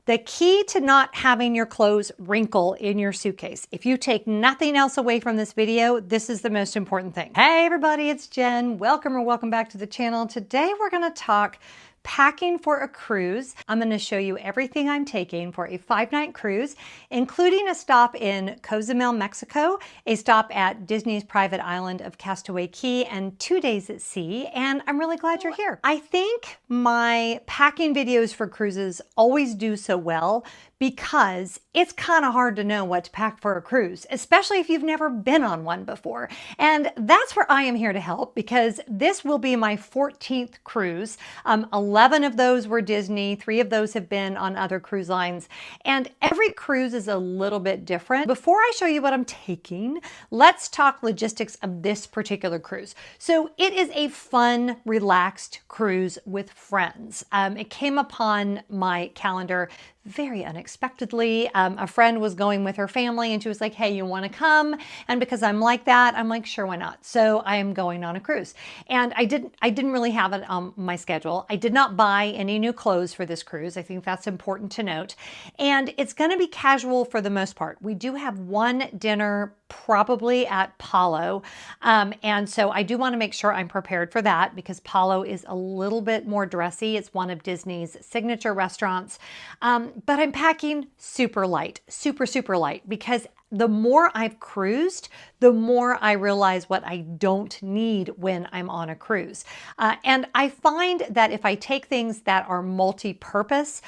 The key to not having your clothes wrinkle in your suitcase. If you take nothing else away from this video, this is the most important thing. Hey everybody, it's Jen. Welcome back to the channel. Today we're going to talk packing for a cruise. I'm going to show you everything I'm taking for a 5-night cruise, including a stop in Cozumel, Mexico, a stop at Disney's private island of Castaway Cay, and 2 days at sea. And I'm really glad you're here. I think my packing videos for cruises always do so well because it's kind of hard to know what to pack for a cruise, especially if you've never been on one before. And that's where I am here to help, because this will be my 14th cruise. 11 of those were Disney, 3 of those have been on other cruise lines, and every cruise is a little bit different. Before I show you what I'm taking, let's talk logistics of this particular cruise. So it is a fun, relaxed cruise with friends. It came upon my calendar very unexpectedly. A friend was going with her family and she was like, hey, you want to come? And because I'm like that, I'm like, sure, why not? So I am going on a cruise. And I didn't really have it on my schedule. I did not buy any new clothes for this cruise. I think that's important to note. And it's going to be casual for the most part. We do have one dinner probably at Palo. And so I do want to make sure I'm prepared for that, because Palo is a little bit more dressy. It's one of Disney's signature restaurants. But I'm packing super light, super light, because the more I've cruised, the more I realize what I don't need when I'm on a cruise. And I find that if I take things that are multi-purpose,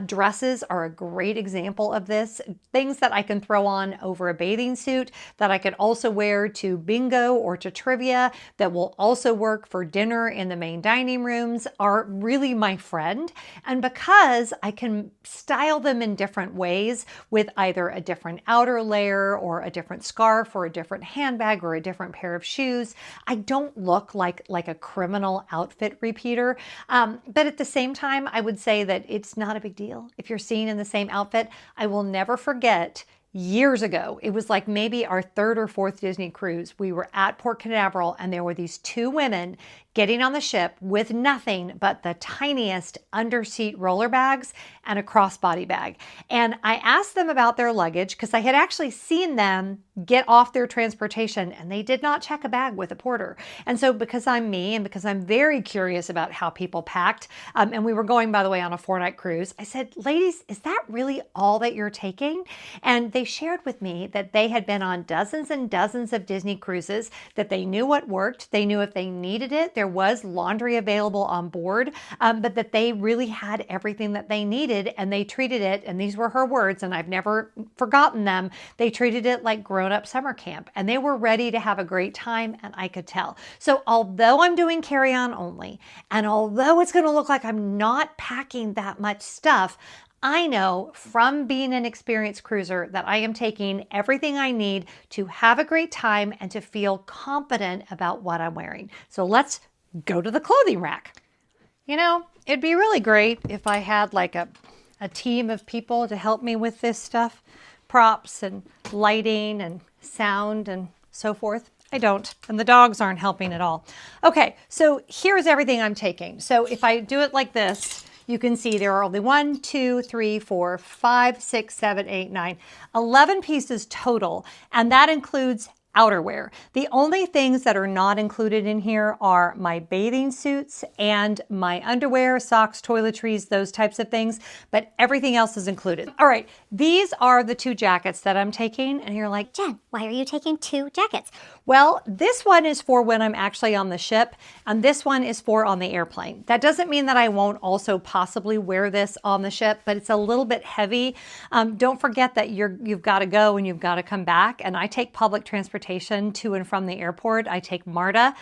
dresses are a great example of this. Things that I can throw on over a bathing suit, that I could also wear to bingo or to trivia, that will also work for dinner in the main dining rooms, are really my friend. And because I can style them in different ways with either a different outer layer or a different scarf or a different handbag or a different pair of shoes, I don't look like a criminal outfit repeater. But at the same time, I would say that it's not a big deal if you're seen in the same outfit. I will never forget years ago, it was like maybe our 3rd or 4th Disney cruise. We were at Port Canaveral and there were these 2 women getting on the ship with nothing but the tiniest underseat roller bags and a crossbody bag. And I asked them about their luggage because I had actually seen them get off their transportation and they did not check a bag with a porter. And so because I'm me and because I'm very curious about how people packed, and we were going, by the way, on a 4-night cruise, I said, ladies, is that really all that you're taking? And they shared with me that they had been on dozens and dozens of Disney cruises, that they knew what worked. They knew if they needed it, there was laundry available on board, but that they really had everything that they needed, and they treated it, and these were her words, and I've never forgotten them, they treated it like grown-up summer camp, and they were ready to have a great time, and I could tell. So although I'm doing carry-on only, and although it's going to look like I'm not packing that much stuff, I know from being an experienced cruiser that I am taking everything I need to have a great time and to feel confident about what I'm wearing. So let's go to the clothing rack. You know, it'd be really great if I had like a team of people to help me with this stuff, props and lighting and sound and so forth. I don't, and the dogs aren't helping at all. Okay, so here's everything I'm taking. So if I do it like this, you can see there are only 1, 2, 3, 4, 5, 6, 7, 8, 9, 11 pieces total, and that includes outerwear. The only things that are not included in here are my bathing suits and my underwear, socks, toiletries, those types of things, but everything else is included. All right, these are the 2 jackets that I'm taking, and you're like, Jen, why are you taking 2 jackets? well, this one is for when I'm actually on the ship, and this one is for on the airplane. That doesn't mean that I won't also possibly wear this on the ship, but it's a little bit heavy. Don't forget that you've got to go and you've got to come back, and I take public transportation to and from the airport. I take MARTA,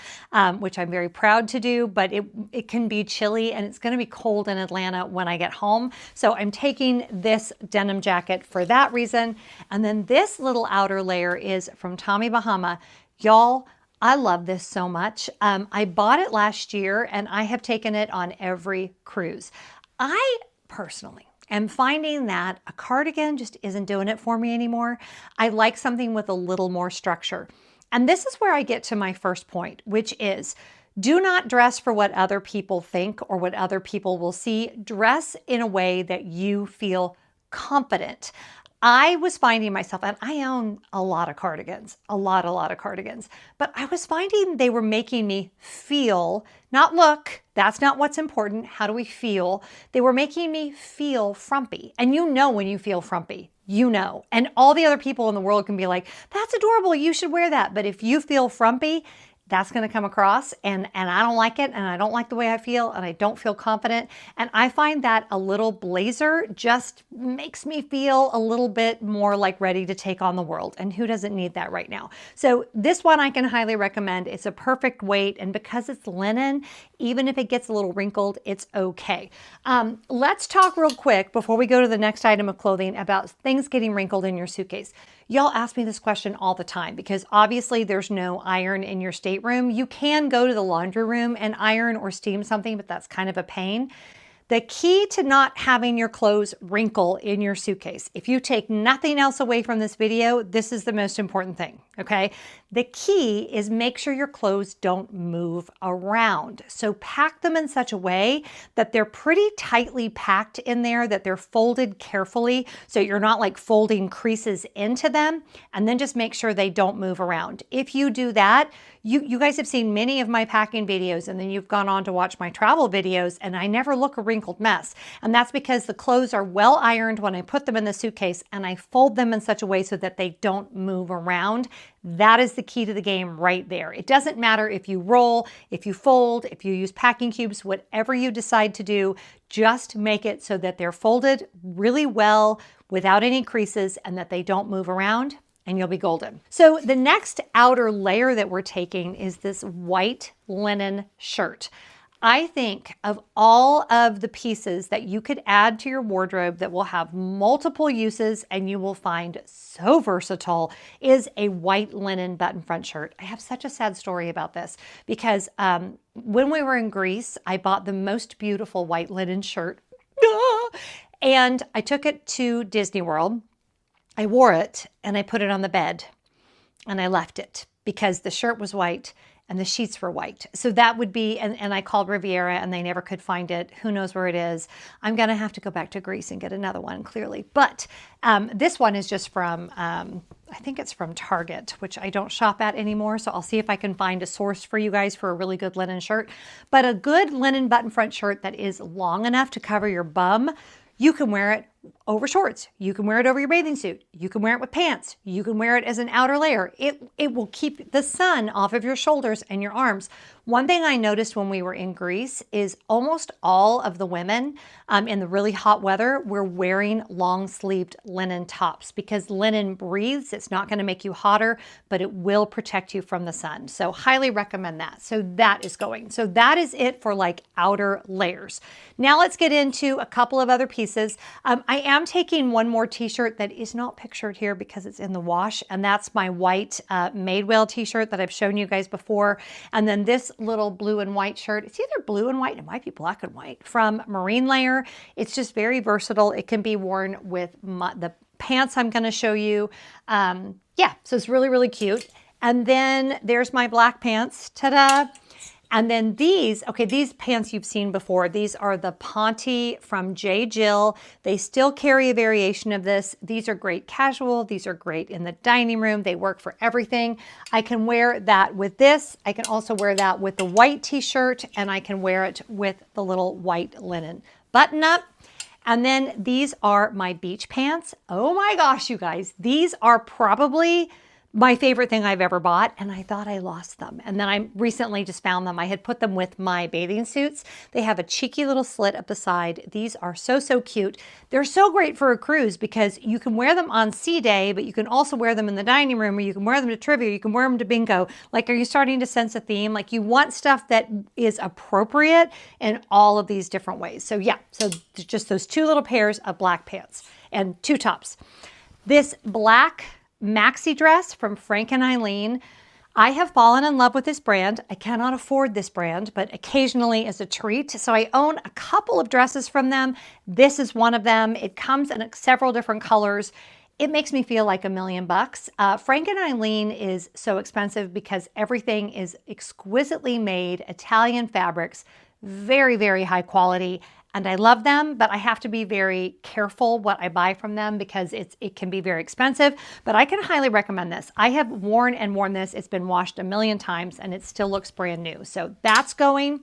which I'm very proud to do, but it can be chilly and it's going to be cold in Atlanta when I get home. So I'm taking this denim jacket for that reason. And then this little outer layer is from Tommy Bahama. Y'all, I love this so much. I bought it last year and I have taken it on every cruise. I personally am finding that a cardigan just isn't doing it for me anymore. I like something with a little more structure. And this is where I get to my first point, which is Do not dress for what other people think or what other people will see. Dress in a way that you feel confident. I was finding myself, and I own a lot of cardigans, a lot of cardigans, but I was finding they were making me feel, not look, that's not what's important. How do we feel? They were making me feel frumpy. And you know when you feel frumpy, you know. And all the other people in the world can be like, that's adorable, you should wear that. But if you feel frumpy, that's going to come across, and I don't like it, and I don't like the way I feel, and I don't feel confident. And I find that a little blazer just makes me feel a little bit more like ready to take on the world. And who doesn't need that right now? So this one I can highly recommend. It's a perfect weight, and because it's linen, even if it gets a little wrinkled, it's okay. Let's talk real quick before we go to the next item of clothing about things getting wrinkled in your suitcase. Y'all ask me this question all the time because obviously there's no iron in your stateroom. You can go to the laundry room and iron or steam something, but that's kind of a pain. The key to not having your clothes wrinkle in your suitcase, if you take nothing else away from this video, this is the most important thing, okay? The key is make sure your clothes don't move around. So pack them in such a way that they're pretty tightly packed in there, that they're folded carefully so you're not like folding creases into them, and then just make sure they don't move around. If you do that, you guys have seen many of my packing videos, and then you've gone on to watch my travel videos, and I never look a wrinkled mess. And that's because the clothes are well ironed when I put them in the suitcase, and I fold them in such a way so that they don't move around. That is the key to the game right there. It doesn't matter if you roll, if you fold, if you use packing cubes, whatever you decide to do, just make it so that they're folded really well without any creases and that they don't move around, and you'll be golden. So the next outer layer that we're taking is this white linen shirt. I think of all of the pieces that you could add to your wardrobe that will have multiple uses and you will find so versatile is a white linen button front shirt. I have such a sad story about this because when we were in Greece, I bought the most beautiful white linen shirt and I took it to Disney World. I wore it and I put it on the bed and I left it because the shirt was white and the sheets were white. So that would be, and I called Riviera and they never could find it. Who knows where it is? I'm gonna have to go back to Greece and get another one, clearly. But this one is just from, I think it's from Target, which I don't shop at anymore. So I'll see if I can find a source for you guys for a really good linen shirt. But a good linen button front shirt that is long enough to cover your bum, you can wear it over shorts. You can wear it over your bathing suit. You can wear it with pants. You can wear it as an outer layer. It will keep the sun off of your shoulders and your arms. One thing I noticed when we were in Greece is almost all of the women in the really hot weather were wearing long-sleeved linen tops because linen breathes. It's not going to make you hotter, but it will protect you from the sun. So highly recommend that. So that is going. So that is it for like outer layers. Now let's get into a couple of other pieces. I am taking one more t-shirt that is not pictured here because it's in the wash, and that's my white Madewell t-shirt that I've shown you guys before. And then this little blue and white shirt, it's either blue and white, it might be black and white, from Marine Layer. It's just very versatile. It can be worn with the pants I'm going to show you. Yeah, so it's really, really cute. And then there's my black pants, ta-da! And then these, okay, these pants you've seen before. These are the Ponte from J. Jill. They still carry a variation of this. These are great casual. These are great in the dining room. They work for everything. I can wear that with this. I can also wear that with the white t-shirt, and I can wear it with the little white linen button up. And then these are my beach pants. Oh my gosh, you guys. These are probably my favorite thing I've ever bought, and I thought I lost them. And then I recently just found them. I had put them with my bathing suits. They have a cheeky little slit up the side. These are so, so cute. They're so great for a cruise because you can wear them on sea day, but you can also wear them in the dining room, or you can wear them to trivia, you can wear them to bingo. Like, are you starting to sense a theme? Like, you want stuff that is appropriate in all of these different ways. So yeah, so just those two little pairs of black pants and two tops. This black maxi dress from Frank and Eileen. I have fallen in love with this brand. I cannot afford this brand, but occasionally as a treat. So I own a couple of dresses from them. This is one of them. It comes in several different colors. it makes me feel like $1,000,000. Frank and Eileen is so expensive because everything is exquisitely made, Italian fabrics, very, very high quality. And I love them, but I have to be very careful what I buy from them because it can be very expensive, but I can highly recommend this. I have worn and worn this. It's been washed a million times and it still looks brand new. So that's going.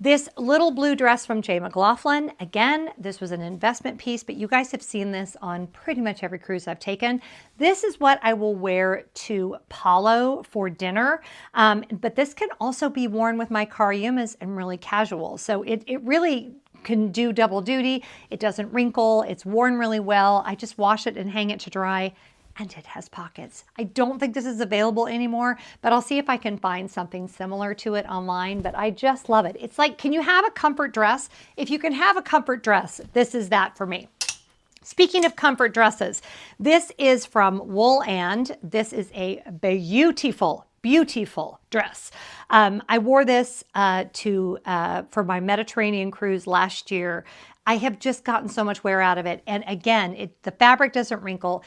This little blue dress from J. McLaughlin, again, this was an investment piece, but you guys have seen this on pretty much every cruise I've taken. This is what I will wear to Palo for dinner, but this can also be worn with my Cariumas and really casual. So it really can do double duty. It doesn't wrinkle. It's worn really well. I just wash it and hang it to dry. And it has pockets. I don't think this is available anymore, but I'll see if I can find something similar to it online, but I just love it. It's like, can you have a comfort dress? If you can have a comfort dress, this is that for me. Speaking of comfort dresses, this is from Wool and this is a beautiful, beautiful dress. I wore this for my Mediterranean cruise last year. I have just gotten so much wear out of it. And again, the fabric doesn't wrinkle.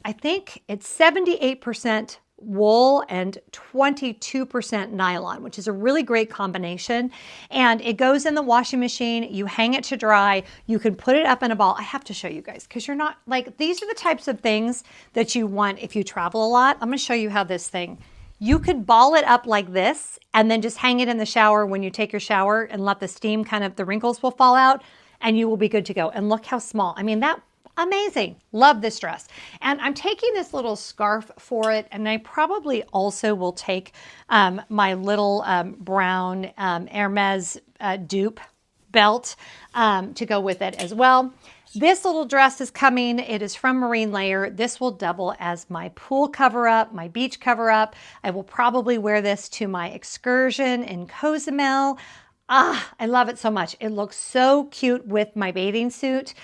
I think it's 78% wool and 22% nylon, which is a really great combination. And it goes in the washing machine. You hang it to dry. You can put it up in a ball. I have to show you guys because you're not like, these are the types of things that you want if you travel a lot. I'm going to show you how this thing, you could ball it up like this and then just hang it in the shower when you take your shower and let the steam the wrinkles will fall out. And you will be good to go. And look how small. I mean, amazing. Love this dress. And I'm taking this little scarf for it. And I probably also will take my little brown Hermes dupe belt to go with it as well. This little dress is coming. It is from Marine Layer. This will double as my pool cover-up, my beach cover-up. I will probably wear this to my excursion in Cozumel. I love it so much. It looks so cute with my bathing suit.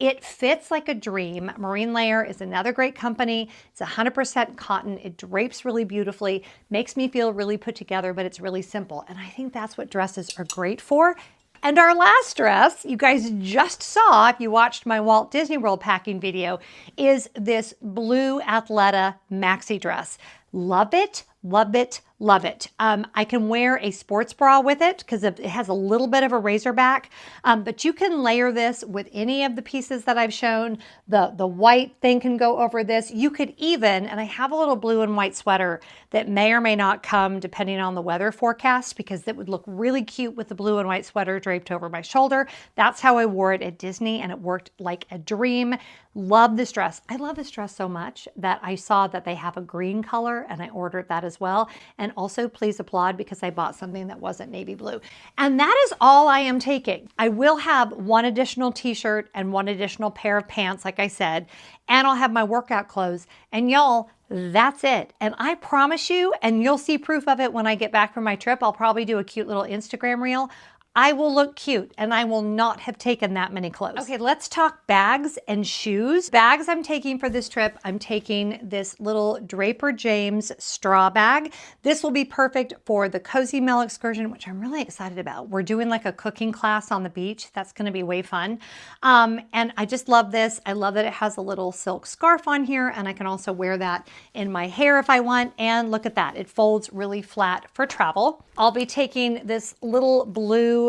It fits like a dream. Marine Layer is another great company. It's 100% cotton. It drapes really beautifully, makes me feel really put together, but it's really simple. And I think that's what dresses are great for. And our last dress, you guys just saw, if you watched my Walt Disney World packing video, is this blue Athleta maxi dress. Love it, love it, love it. I can wear a sports bra with it because it has a little bit of a razor back, but you can layer this with any of the pieces that I've shown. The white thing can go over this. You could even, and I have a little blue and white sweater that may or may not come depending on the weather forecast because it would look really cute with the blue and white sweater draped over my shoulder. That's how I wore it at Disney and it worked like a dream. Love this dress. I love this dress so much that I saw that they have a green color and I ordered that as well. And also please applaud because I bought something that wasn't navy blue. And that is all I am taking. I will have one additional t-shirt and one additional pair of pants, like I said, and I'll have my workout clothes. And y'all, that's it. And I promise you, and you'll see proof of it when I get back from my trip, I'll probably do a cute little Instagram reel. I will look cute and I will not have taken that many clothes. Okay, let's talk bags and shoes. Bags I'm taking for this trip, I'm taking this little Draper James straw bag. This will be perfect for the Cozumel excursion, which I'm really excited about. We're doing like a cooking class on the beach. That's gonna be way fun. And I just love this. I love that it has a little silk scarf on here and I can also wear that in my hair if I want. And look at that, it folds really flat for travel. I'll be taking this little blue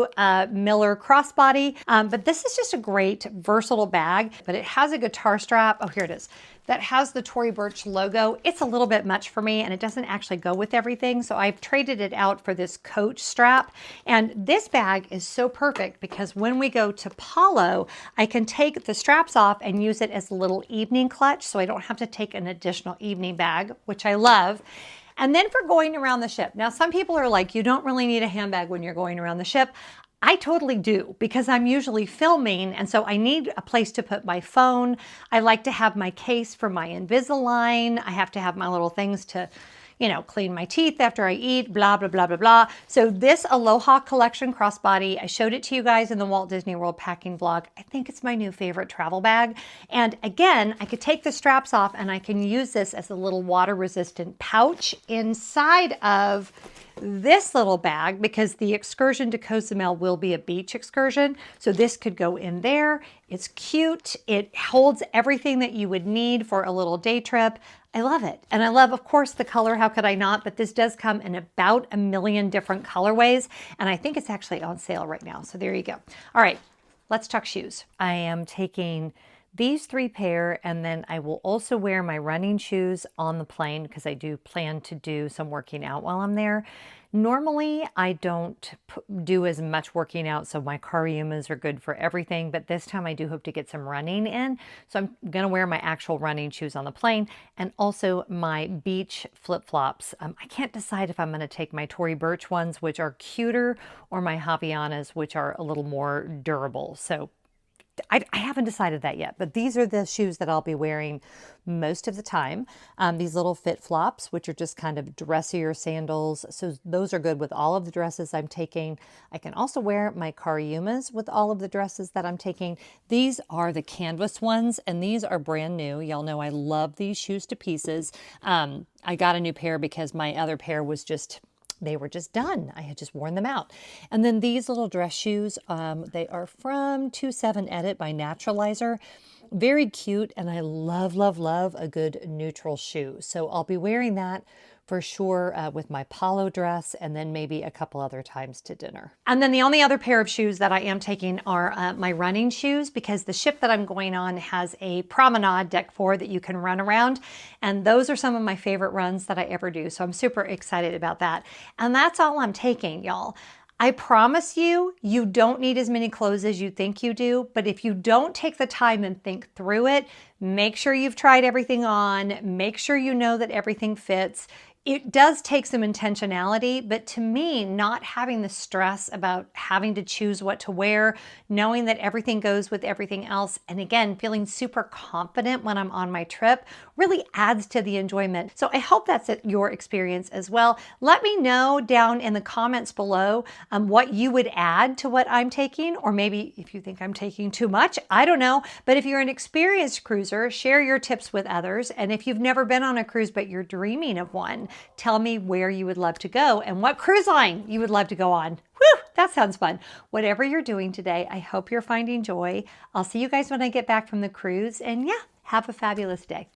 Miller crossbody, but this is just a great versatile bag, but it has a guitar strap. Oh, here it is. That has the Tory Burch logo. It's a little bit much for me and it doesn't actually go with everything. So I've traded it out for this Coach strap. And this bag is so perfect because when we go to Palo, I can take the straps off and use it as a little evening clutch. So I don't have to take an additional evening bag, which I love. And then for going around the ship. Now, some people are like, you don't really need a handbag when you're going around the ship. I totally do because I'm usually filming and so I need a place to put my phone. I like to have my case for my Invisalign. I have to have my little things to, you know, clean my teeth after I eat, blah, blah, blah, blah, blah. So this Aloha Collection crossbody, I showed it to you guys in the Walt Disney World packing vlog. I think it's my new favorite travel bag. And again, I could take the straps off and I can use this as a little water resistant pouch inside of this little bag because the excursion to Cozumel will be a beach excursion. So this could go in there. It's cute. It holds everything that you would need for a little day trip. I love it. And I love, of course, the color. How could I not? But this does come in about 1 million different colorways. And I think it's actually on sale right now. So there you go. All right, let's talk shoes. I am taking these 3 pair, and then I will also wear my running shoes on the plane because I do plan to do some working out while I'm there. Normally, I don't do as much working out, so my Cariumas are good for everything, but this time I do hope to get some running in. So I'm going to wear my actual running shoes on the plane and also my beach flip-flops. I can't decide if I'm going to take my Tory Burch ones, which are cuter, or my Havaianas, which are a little more durable. So I haven't decided that yet, but these are the shoes that I'll be wearing most of the time. These little fit flops, which are just kind of dressier sandals. So those are good with all of the dresses I'm taking. I can also wear my Cariumas with all of the dresses that I'm taking. These are the canvas ones, and these are brand new. Y'all know I love these shoes to pieces. I got a new pair because my other pair was they were just done. I had just worn them out. And then these little dress shoes, they are from 27 Edit by Naturalizer. Very cute, and I love, love, love a good neutral shoe. So I'll be wearing that for sure with my polo dress, and then maybe a couple other times to dinner. And then the only other pair of shoes that I am taking are my running shoes, because the ship that I'm going on has a promenade deck 4 that you can run around. And those are some of my favorite runs that I ever do. So I'm super excited about that. And that's all I'm taking, y'all. I promise you, you don't need as many clothes as you think you do, but if you don't take the time and think through it, make sure you've tried everything on, make sure you know that everything fits. It does take some intentionality, but to me, not having the stress about having to choose what to wear, knowing that everything goes with everything else, and again, feeling super confident when I'm on my trip really adds to the enjoyment. So I hope that's your experience as well. Let me know down in the comments below what you would add to what I'm taking, or maybe if you think I'm taking too much, I don't know. But if you're an experienced cruiser, share your tips with others. And if you've never been on a cruise, but you're dreaming of one, tell me where you would love to go and what cruise line you would love to go on. Whew, that sounds fun. Whatever you're doing today, I hope you're finding joy. I'll see you guys when I get back from the cruise. And yeah, have a fabulous day.